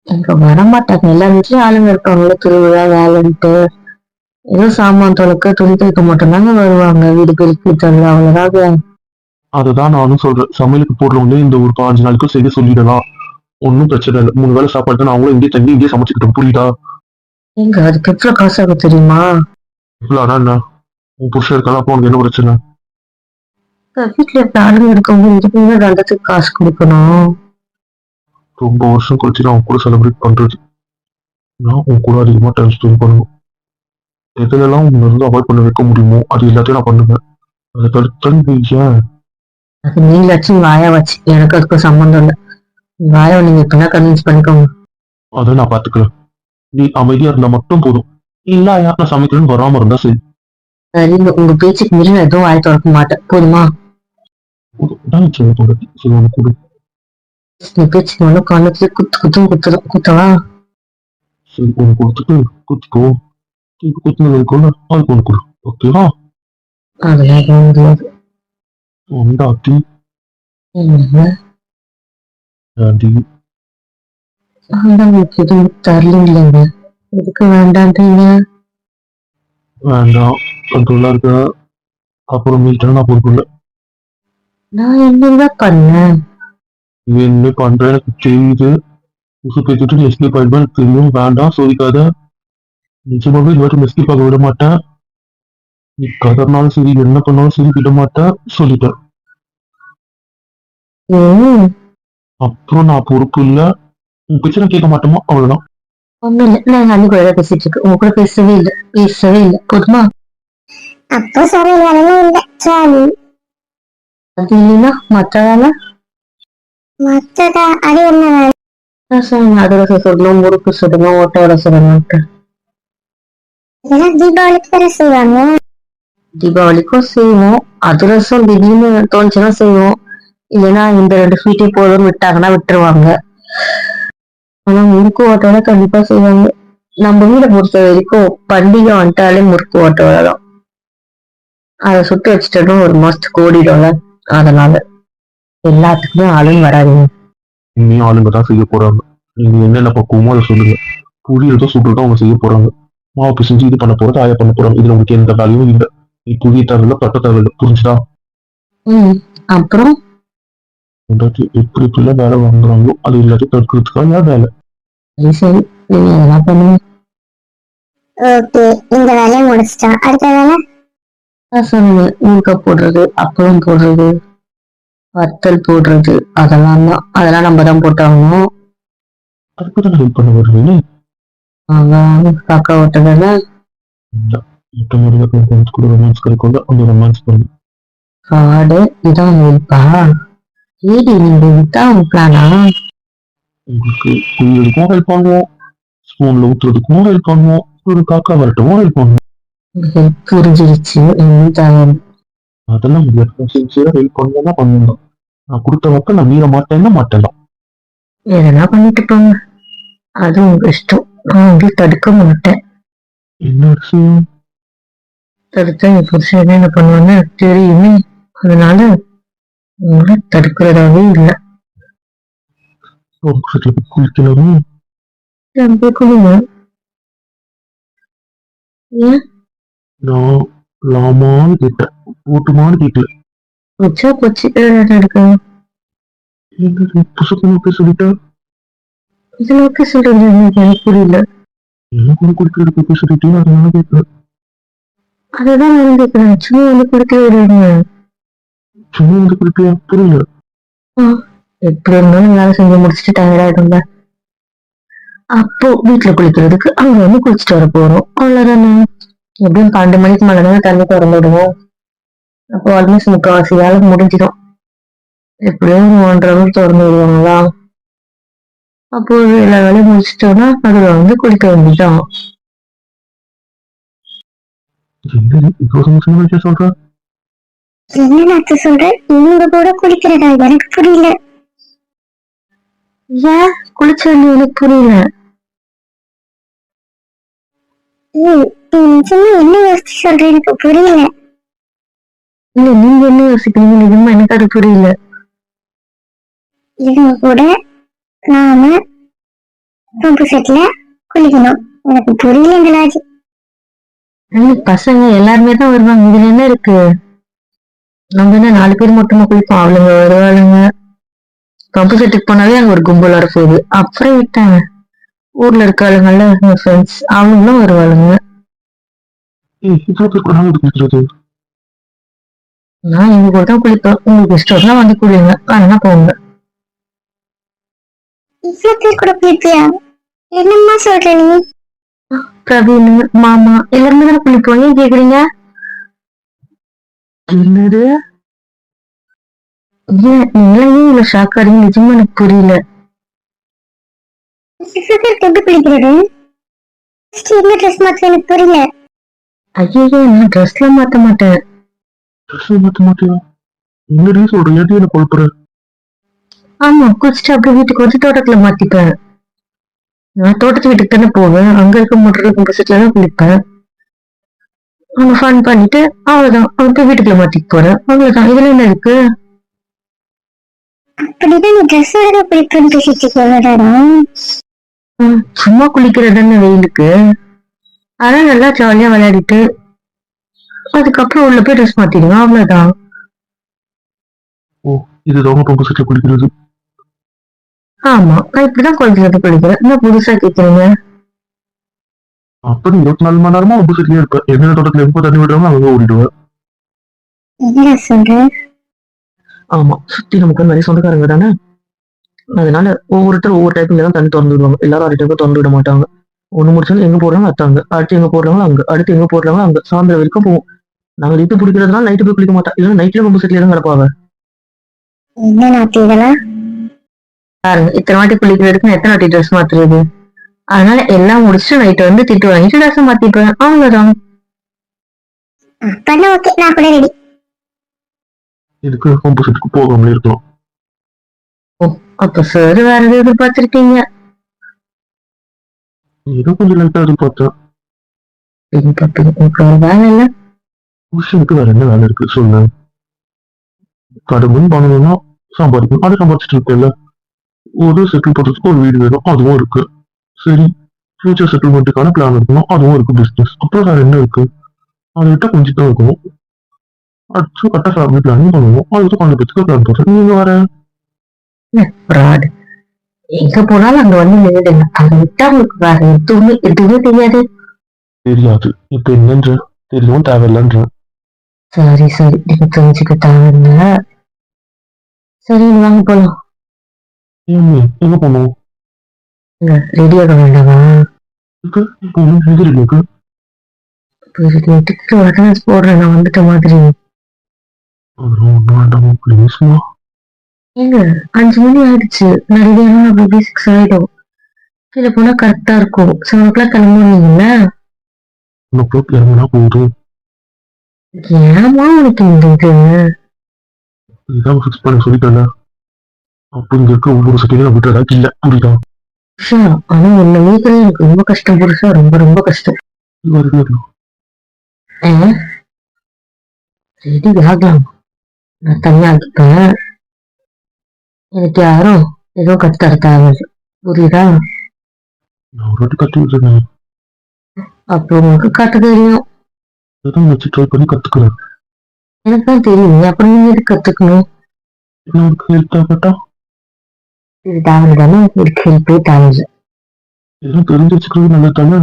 இங்க வரமாட்டாங்க. எல்லா வீட்லயும் ஆளுங்க இருக்காங்களே, திருவிழா வேலைன்ட்டு. ஏதோ சாமான் தொலைக்க, துணி துவைக்க மட்டும்தாங்க வருவாங்க. வீடு பெருக்கி தருவா, அவ்வளவுதான். அதுதான் நானும் சொல்றேன். சமையலுக்கு போடுறவங்களே இந்த ஒரு 5 நாளுக்கு செய்ய சொல்லிடலாம். ஒன்றும் பிரச்சனை இல்லை. 3 வேளை சாப்பாடு தான் அவங்களும் இங்கே தங்கி இங்கே சமைச்சுக்கிட்டோம். புரியுதா? எங்க அதுக்கு எவ்வளவு காசு ஆகும் தெரியுமா? இவ்வளோ ஆனா என்ன? உன் புருஷன் இருக்காங்க, அப்போ உனக்கு என்ன பிரச்சனை? வீட்டுல இருக்க ஆளுங்க இருக்கவங்க இதுக்குமே தண்டத்துக்கு காசு கொடுக்கணும். ரொம்ப வருஷம் கழிச்சு நான் உன் கூட செலிப்ரேட் பண்றது. நான் உன் கூட அதிகமா டைம் ஸ்பெண்ட் பண்ணணும். எதுலெல்லாம் உன்னை இருந்து அவாய்ட் பண்ண வைக்க முடியுமோ அது எல்லாத்தையும் நான் பண்ணுவேன். அதை தடுத்து ஏன்? அது நீங்களாச்சும் வாயா வச்சு, எனக்கு அதுக்கு சம்மந்தம் இல்லை. வாயா நீங்க இப்பதான் கன்வின்ஸ் பண்ணிக்கோங்க. அதை நான் பாத்துக்கிறேன். நீ அமைதியா இருந்தா மட்டும் போதும். இல்ல நான் சமைக்கிறேன்னு வராம இருந்தா சரி. சரிங்க, உங்க பேச்சுக்கு மீறி நான் எதுவும் வாய் திறக்க மாட்டேன். போதுமா? நான் சொல்ல போறது சரி, உனக்கு கொடு. நீ பேச்சுக்கு ஒன்னும் கண்ணத்துல குத்துரும் குத்தவா? சரி, உனக்கு கொடுத்துட்டு குத்திக்கோ. குத்துனது இருக்கும்ல, அதுக்கு ஒன்று கொடு. ஓகேவா? அதெல்லாம் எதுவும் முடியாது. உண்டாட்டி என்ன? ஆண்டி, உங்களுக்கு எதுவும் தரலீங்களேங்க. எதுக்கு வேண்டான்றீங்க? வேண்டாம். கண்ட்ரோலா இருக்க. அப்புறம் மீட்டா நான் பொறுப்புல. நான் என்னதான் பண்ணேன்? நீ என்ன பண்ற எனக்கு தெரியுது. உசு பேசிட்டு நீ எஸ்கேப் ஆயிடுவேன் எனக்கு தெரியும். வேண்டாம், சோதிக்காத. நிச்சயமாவே இது வாட்டி எஸ்கேப் ஆக விட மாட்டேன். நீ கதறினாலும் சரி, என்ன பண்ணாலும் சரி விட மாட்டேன், சொல்லிட்டேன். ஏன்? அப்புறம் நான் பொறுப்பு இல்ல. உன் பிரச்சனை கேட்க மாட்டோமா, அவ்வளவுதான். ஒண்ணும் இல்லை, நான் அண்ணி கூட தான் பேசிட்டு இருக்கேன். உங்க கூட பேசவே இல்லை. போதுமா? அப்போ சமையல் வேலைலாம் இல்லை, ஜாலி. அது இல்லைன்னா மத்த வேலை. மத்ததா? அது என்ன வேலை? அதிரசம் சுடணும், முறுக்கு சுடணும், ஓட்டோட சுடணும்ட்டு. இதெல்லாம் தீபாவளிக்கு வேற செய்வாங்க. தீபாவளிக்கும் செய்வோம். அதிரசம் திடீர்னு தோணுச்சுன்னா செய்வோம். இல்லைன்னா இந்த 2 ஸ்வீட்டே போதும்னு விட்டாங்கன்னா விட்டுருவாங்க. ஆனா முறுக்கு ஓட்டோட கண்டிப்பா செய்வாங்க. நம்ம வீடை பொறுத்த வரைக்கும் பண்டிகை வந்துட்டாலே முறுக்கு ஓட்டோட தான். அதை சுட்டு வச்சுட்டோம், ஒரு மாசத்துக்கு ஓடிடும்ல. அதனால எல்லாத்துக்குமே ஆளுங்க வராதுங்க. இனி ஆளுங்க தான் செய்ய போறாங்க. நீங்க என்னென்ன பக்குவமோ அதை சொல்லுங்க. புளியதோ சுடுறதோ அவங்க செய்ய போறாங்க. மாவு பிசைஞ்சு இது பண்ண போறது, ஆயா பண்ண போறாங்க. இதுல உங்களுக்கு எந்த வேலையும் இல்லை. நீ புளிய தேவையில்ல, கட்ட தேவையில்லை. புரிஞ்சுதா? அப்புறம் எப்படி இப்படி வேலை வாங்குறாங்களோ அது எல்லாத்தையும் தடுக்கிறதுக்காக வேலை. சரி, நீங்க அதெல்லாம் பண்ணுங்க. ஓகே, இந்த வேலையை முடிச்சிட்டா அடுத்த வேலை சொன்னேன், ஊறுகாய் போடுறது, அப்பளம் போடுறது, வத்தல் போடுறது, அதெல்லாம் நம்ம தான் போட்டாகணும். அதுக்கு தான் ஹெல்ப் பண்ண வருவீங்க. காக்கா ஓட்டதானே. மொட்டை முறையாக கூட ரொமான்ஸ் கிடைக்கும், அந்த ரொமான்ஸ் பண்ணுங்க. காடு இதான் ஹெல்ப்பா? ஏடி நீங்க இதான் உங்க பிளானா? உங்களுக்கு புரியறதுக்கும் ஹெல்ப் பண்ணுவோம், ஸ்பூன்ல ஊத்துறதுக்கும் ஹெல்ப் பண்ணுவோம், ஒரு காக்கா வரட்டும் ஹெல்ப் பண்ணுவோம். ஹெல்ப் புரிஞ்சிருச்சு. அதெல்லாம் முடியாது. சின்சியரா ஹெல்ப் பண்ணா பண்ணுங்க. நான் கொடுத்த வாக்க நான் மீற மாட்டேன்னா மாட்டேன். எதனா பண்ணிட்டு போங்க, அது உங்க இஷ்டம். நான் வந்து தடுக்க மாட்டேன். என்ன விஷயம்? தடுத்தா என் புருஷன் என்ன பண்ணுவான்னு எனக்கு தெரியுமே. அதனால உங்களை தடுக்கிறதாவே இல்லை. ஆப்போசிட்ல போய் குளிக்கலாமே. போய் குளிங்க. ஏன் நான் லாமான்னு கேட்டேன், போட்டுமான்னு கேட்கல. வச்சா போச்சு, என்ன இருக்கு? என்ன புசுக்கமா போய் சொல்லிட்டா? இதுல ஓகே சொல்றது எனக்கு புரியல. என்ன கூட குடிக்கிறதுக்கு போய் சொல்லிட்டு அதனால கேட்கறேன். அததான் நான் கேட்கிறேன், சும்மா வந்து குடிக்க விடுறீங்க. சும்மா வந்து குடிப்பியா? புரியல. எப்படி இருந்தாலும் வேலை செஞ்சு முடிச்சுட்டு டயர்ட் ஆயிடும்ல. அப்போ வீட்டுல குளிக்கிறதுக்கு அங்க வந்து குளிச்சுட்டு வர போறோம், அவ்வளவுதானே. எப்படியும் 12 மணிக்கு மேலதானே தண்ணி திறந்து விடுவோம். அப்போ ஆல்மோஸ்ட் முக்கால்வாசி வேலை முடிஞ்சிடும். எப்படியும் 1.5 hour திறந்து விடுவாங்களா. அப்போ எல்லா வேலையும் முடிச்சிட்டோம்னா அதுல வந்து குளிக்க வேண்டியதான். என்னது இவ்வளவு சமோசமான விஷயம் சொல்ற? என்ன நாத்து சொல்ற? இவங்க கூட குளிக்கிறதா? எனக்கு புரியல. ஏன் குளிச்ச வேண்டிய எனக்கு புரியல. ஏய், நீ நிஜமா என்ன யோசிச்சு சொல்ற? எனக்கு புரியல. இல்ல, நீங்க என்ன யோசிக்கிறீங்க? நிஜமா எனக்கு அது புரியல. இவங்க கூட நாம பம்பு செட்ல குளிக்கணும். எனக்கு புரியல இந்த லாஜிக். பசங்க எல்லாருமே தான் வருவாங்க, இதுல என்ன இருக்கு? நம்ம என்ன 4 பேர் மட்டுமா குளிப்போம்? அவளுங்க வருவாளுங்க. பம்பு செட்டுக்கு போனாலே அங்க ஒரு கும்பல் வர போகுது. அப்புறம் விட்டாங்க, ஊர்ல இருக்காளுங்கல்ல என் ஃப்ரெண்ட்ஸ், அவங்களும் வருவாளுங்க. இவ்வளவு பேர் கூட நாங்க குடிக்கிறது? நான் இவங்க கூட தான் குளிப்பேன். உங்களுக்கு இஷ்டம்னா வந்து குளிங்க, வேணா போங்க. இவ்வளவு பேர் கூட குளிப்பியா? என்னம்மா சொல்ற நீ? பிரவீன், மாமா எல்லாருமே தானே குளிப்போம், ஏன் கேக்குறீங்க? என்னது? ஏன் நீங்களே இவ்வளவு ஷாக் ஆறீங்க? நிஜமா எனக்கு புரியல. இவ்வளவு பேருக்கு எப்படி குளிக்கிறது? என்ன ட்ரெஸ் மாத்த? எனக்கு புரியல. ஐயோ, நான் ட்ரெஸ் எல்லாம் மாத்த மாட்டேன். ட்ரெஸ் மாத்த மாட்டியா? என்னடி சொல்ற? ஏன் என்ன கொழுப்புற? ஆமா, குளிச்சுட்டு அப்படியே வீட்டுக்கு வந்து தோட்டத்துல மாத்திப்பேன். நான் தோட்டத்து வீட்டுக்கு தானே போவேன், அங்க இருக்க மோட்டர்ல கம்போசிட்ல தான் குளிப்பேன். அவங்க ஃபன் பண்ணிட்டு அவ்வளவுதான், அவங்க வீட்டுக்குள்ள மாத்திட்டு போறேன், அவ்வளவுதான். இதுல என்ன இருக்கு? அப்படிதான் நீ ட்ரெஸ்ஸோட குளிப்பேன்னு பேசிட்டு சொல்லடா. சும்மா குளிக்கிறதுன்னு வெயிலுக்கு. ஆனா நல்லா ஜாலியா விளையாடிட்டு அதுக்கப்புறம் உள்ள போய் ட்ரெஸ் மாத்திடுவேன், அவ்வளவுதான். ஓ, இதுதான் பம்பு செட்ல குளிக்கிறது? ஆமா, நான் இப்படிதான் குளிக்கிறது குளிக்கிறேன். என்ன புதுசா கேக்குறீங்க? அப்ப நீ 24 மணி நேரமா பம்பு செட்லயே இருப்ப. எந்த தோட்டத்துல எப்போ தண்ணி விடுறாங்களோ அங்க ஓடிடுவேன். என்னடா சொல்ற? ஆமா, சுத்தி நமக்கு நிறைய சொந்தக்காரங்க தானே. அதனால ஒவ்வொருத்தர் ஒவ்வொரு டைப்ல தான் தண்ணி திறந்து விடுவாங்க. எல்லாரும் அரை டைப்பா திறந்து விட மாட்டாங்க. ஒண்ணு முடிச்சாலும் எங்க போடுறாங்க அத்தாங்க, அடுத்து எங்க போடுறாங்களோ அங்க, அடுத்து எங்க போடுறாங்களோ அங்க, சாயந்தரம் வரைக்கும் போவோம். நாங்க லிட்டு பிடிக்கிறதுனால நைட்டு போய் குளிக்க மாட்டோம், இல்லைன்னா நைட்ல பம்பு செட்லயே தான் கிடப்பாங்க. என்ன நாத்து இதெல்லாம்? பாருங்க, இத்தனை வாட்டி குளிக்கிறதுக்கு நான் எத்தனை வாட்டி ட்ரெஸ் மாத்துறது? அதனால எல்லாம் முடிச்சுட்டு நைட்டு வந்து திட்டு வாங்கிட்டு ட்ரெஸ் மாத்திப்பேன், அவ்வளவுதான். பண்ண ஓகே, நான் கூட ரெடி. இதுக்கு பம்பு செட்டுக்கு போகாமலே இருக்கலாம். அப்ப சார் வேற எதுவும் எதிர்பார்த்திருக்கீங்க? ஏதோ கொஞ்சம் லைட்டா எதிர்பார்த்தேன். உங்களுக்கு ஒரு வேலை இல்ல? புருஷனுக்கு வேற என்ன வேலை இருக்கு சொல்லு? கடுமையும் பண்ணணும்னா சம்பாதிக்கணும், அதை சம்பாதிச்சுட்டு இருக்கேன்ல. ஒரு செட்டில் பண்றதுக்கு ஒரு வீடு வேணும், அதுவும் இருக்கு. சரி, ஃபியூச்சர் செட்டில்மெண்ட்டுக்கான பிளான் இருக்கணும், அதுவும் இருக்கு. பிசினஸ் அப்புறம் வேற என்ன இருக்கு? அதை விட்டா கொஞ்சம் தான் இருக்கணும். அடுத்து கட்ட ஃபேமிலி பிளானிங் பண்ணணும், அதுக்கு கொஞ்சம் பேருக்கு பிளான் பண்றேன். நீங்க வேற fraud. எங்க போனாலும் அங்க வந்து நின்றுடுங்க, அதை விட்டா உங்களுக்கு வேற எதுவுமே எதுவுமே தெரியாது. தெரியாது. இப்ப என்னன்ற தெரியும் தேவையில்லன்ற. சரி சரி, நீங்க தெரிஞ்சுக்க தேவையில்ல. சரி, வாங்க போலாம். ஏன் எங்க போகணும்? ரெடியாக வேண்டாமா? போகணும் எதிரி இருக்கு. டிக்கெட் அட்வான்ஸ் போடுறேன், நான் வந்துட்ட மாதிரி. அதெல்லாம் ஒன்றும் வேண்டாமா ப்ளீஸ்மா? ஏங்க, 5 மணி ஆயிடுச்சு. நான் ரெடியான அப்படி 6 ஆயிடும். கீழே போனா கரெக்டா இருக்கும். 7 o'clock கிளம்புவீங்கல்ல? 1 o'clock இறங்கினா போதும். ஏமா உனக்கு இந்த இது? இதான் ஃபிக்ஸ் பண்ண சொல்லிட்டல. அப்ப இங்க இருக்க ஒவ்வொரு செகண்டும் நான் விட்டுறதா இல்ல, புரியுதா? புருஷா, ஆனா உன்னை மீட்கிறது எனக்கு ரொம்ப கஷ்டம் புருஷா, ரொம்ப ரொம்ப கஷ்டம். ரெடி ஆகலாம், நான் தனியா ஆகிப்பேன். எனக்கு யாரும் ஏதோ கத்து தரத்தாங்க, புரியுதா? நான் ஒரு வாட்டி கத்து விட்டுருக்கேன். அப்போ உங்களுக்கு காட்ட தெரியும். அதான் வச்சு ட்ரை பண்ணி கத்துக்கிறேன். எனக்கு தான் தெரியும், அப்புறம் நீங்க எதுக்கு கத்துக்கணும்? நான் ஒரு ஹெல்ப் தேவைப்பட்டா இது தேவைதானே, இதுக்கு ஹெல்ப்பே தேவையில்லை. எதுவும் தெரிஞ்சு வச்சுக்கிறது நல்லது தானே.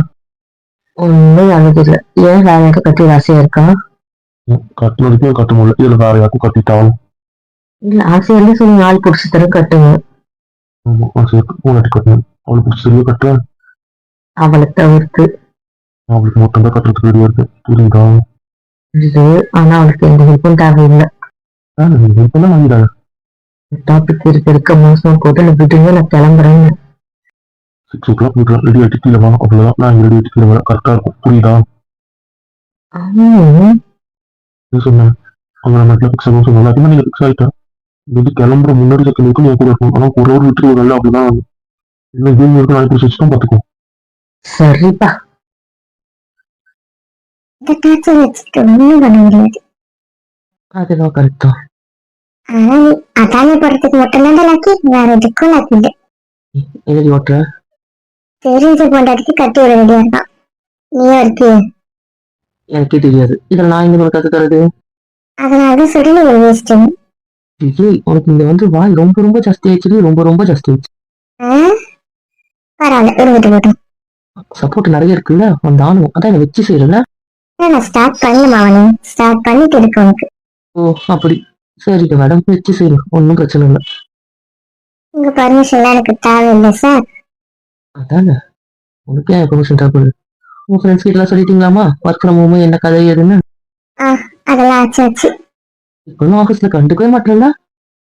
ஒண்ணுமே நல்லது இல்லை. ஏன் வேற யாருக்கும் கத்தி ஆசையா இருக்கா? கட்டின வரைக்கும் கட்ட முடியல, இதுல வேற யாருக்கும் கட்டிட்டாலும். இல்ல, ஆசையா இருந்து சொல்லி நாள் பிடிச்சி தர கட்டுங்க. ஆமா, சேர்த்து போனாட்டி கட்டணும். அவளுக்கு பிடிச்ச சரியா கட்டுறேன். அவளை தவிர்த்து அவளுக்கு மொத்தம் தான் கட்டுறதுக்கு ரெடியா இருக்கு, புரியுதா? இது, ஆனா அவளுக்கு எந்த ஹெல்ப்பும் தேவையில்லை. ஹெல்ப் பண்ணா வாங்கிடாங்க. டாபிக் இருக்க மோசம் போட்டு நான் விடுங்க, நான் கிளம்புறேன்னு. 6 o'clock வீட்டுல ரெடி ஆகிட்டு கீழே வா, அவ்வளவுதான். நான் இங்க ரெடி ஆகிட்டு கீழே வர கரெக்டா இருக்கும், புரியுதா? சொன்னேன் அவங்க நம்ம ஃபிக்ஸ் ஆகும் சொன்னாங்க. அதுமாதிரி நீங்க ஃபிக்ஸ் ஆயிட்டேன். இது கிளம்புற முன்னாடி செகண்ட் வரைக்கும் நீங்க கூட இருக்கும். ஆனா ஒரு ஒரு வீட்டுக்கு ஒரு அப்படிதான் இல்லை, கேம் வரைக்கும் நாளைக்கு பிடிச்சி வச்சுதான் பாத்துக்கோ. சரிப்பா. இந்த டார்ச்சர் வச்சுட்டு ஒண்ணும் பண்ண முடியாது. அதுதான் கரெக்ட் தான். ஆனா நீ அதானே போறதுக்கு மட்டும்தான் லக்கி, வேற எதுக்கும் லக்கி இல்லை. எழுதி ஓட்டுற தெரிஞ்ச பொண்டாட்டிக்கு கட்டி விட ரெடியா இருக்கான், நீயும் இருக்கு. எனக்கே தெரியாது, இதுல நான் இங்க கத்து தரது. அதனாலதான் சொல்லி ஒரு வேஸ்ட். விஜய், உனக்கு இங்க வந்து வாய் ரொம்ப ரொம்ப ஜாஸ்தி ஆயிடுச்சு, ரொம்ப ரொம்ப ஜாஸ்தி ஆயிடுச்சு. பரவாயில்ல, இருந்துட்டு போட்டோம். சப்போர்ட் நிறைய இருக்குல்ல, அந்த ஆணும் அதான் இதை வச்சு செய்யறல. நான் ஸ்டார்ட் பண்ணணும் அவனே, ஸ்டார்ட் பண்ணிட்டு இருக்கு உனக்கு. ஓ அப்படி, சரிங்க மேடம், வச்சு செய்யணும், ஒன்றும் பிரச்சனை இல்லை. உங்க பர்மிஷன்லாம் எனக்கு தேவையில்லை சார். அதானே, உனக்கு ஏன் பெர்மிஷன் தேவைப்படுது? உங்க ஃப்ரெண்ட்ஸ் கிட்ட எல்லாம் சொல்லிட்டீங்களாமா ஒர்க் ஃப்ரம் ஹோம் என்ன கதை ஏதுன்னு? அதெல்லாம் ஆச்சு. இப்போ ஆஃபீஸ்ல கண்டுக்கவே மாட்டேன்ல,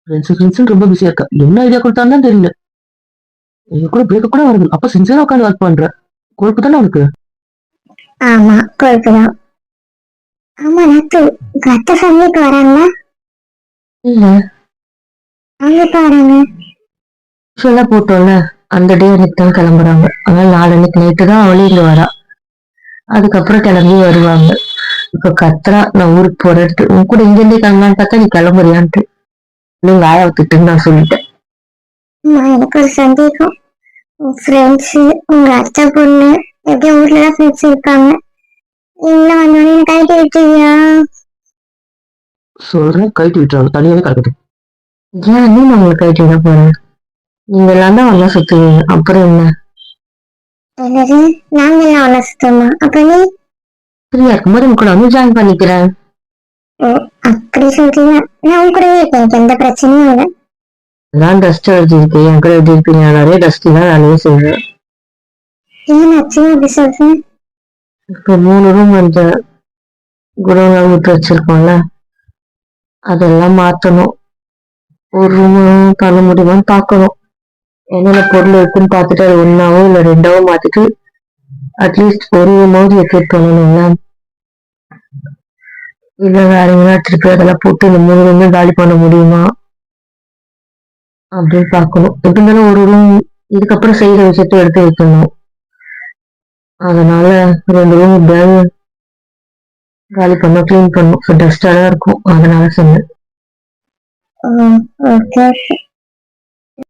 ஃப்ரெண்ட்ஸ் ரொம்ப பிஸியா இருக்கா, என்ன ஐடியா கொடுத்தான்னு தான் தெரியல. எங்க கூட பிரேக்க கூட வருது, அப்ப சின்சியரா உட்காந்து ஒர்க் பண்ற, கொழுப்பு தானே உனக்கு? ஆமா, கொழுப்புதான். ஆமா நாத்து, உங்க அத்தை ஃபேமிலிக்கு வராங்களா? இல்ல, அவங்க எப்ப வராங்க? சொல்ல போட்டோம்ல, அந்த டே அன்னைக்கு தான் கிளம்புறாங்க. அதனால நாளைக்கு நைட்டு தான் அவளே இங்க வரா, அதுக்கப்புறம் கிளம்பி வருவாங்க. இப்ப கத்துறா, நான் ஊருக்கு போறேன்ட்டு. உன் கூட இங்க இருந்தே கிளம்பலான்னு பார்த்தா நீ கிளம்புறியான்ட்டு. நீங்க ஆயாவை திட்டுன்னு நான் சொல்லிட்டேன். எனக்கு ஒரு சந்தேகம், உங்க ஃப்ரெண்ட்ஸ், உங்க அத்தை பொண்ணு எப்படியும் ஊர்ல தான் ஃப்ரெண்ட்ஸ் இருப்பாங்க, நீங்களும் வந்தோடனே எனக்கு கைட்டு விட்டுருவியா? சொல்றேன், கைட்டு விட்டுறாங்க, தனியாவே கிடக்குது. ஏன் நீ நான் உங்களுக்கு கைட்டு விட போறேன்? நீங்க எல்லாம் தான் ஒன்னா சுத்துவீங்க, அப்புறம் என்ன? என்னது, நாங்க எல்லாம் ஒன்னா சுத்தமா? அப்ப நீ ஃப்ரீயா இருக்கும்போது உங்க கூட வந்து ஜாயின் பண்ணிக்கிறேன். அப்படி சொல்றீங்க? நான் உங்க கூடவே இருக்கேன், எனக்கு எந்த பிரச்சனையும் இல்லை. நான் டஸ்ட் எழுதி இருக்கேன், என் கூட எப்படி இருப்பீங்க? நிறைய டஸ்ட் தான் வேலையே செய்வேன். ஏன் ஆச்சு அப்படி சொல்றேன்? இப்போ 3 ரூம் அந்த குடோன்ல விட்டு வச்சிருக்கோம்ல, அதெல்லாம் மாத்தணும். ஒரு ரூம் பண்ண முடியுமான்னு பார்க்கணும். என்னென்ன பொருள் இருக்குன்னு பார்த்துட்டு அது 1ஆவோ இல்லை 2ஆவோ மாத்திட்டு அட்லீஸ்ட் ஒரு ரூமாவது வெக்கேட் பண்ணணும்ல. இல்ல வேற எங்கன்னா திருப்பி அதெல்லாம் போட்டு இந்த 3 ரூமே காலி பண்ண முடியுமா அப்படின்னு பார்க்கணும். எப்படி இருந்தாலும் ஒரு ரூம் இதுக்கப்புறம் செய்யற விஷயத்த எடுத்து வைக்கணும். அதனால 2 ரூம் எப்படியாவது காலி பண்ண கிளீன் பண்ணும். டஸ்டா தான் இருக்கும், அதனால சொன்னேன். ஓகே.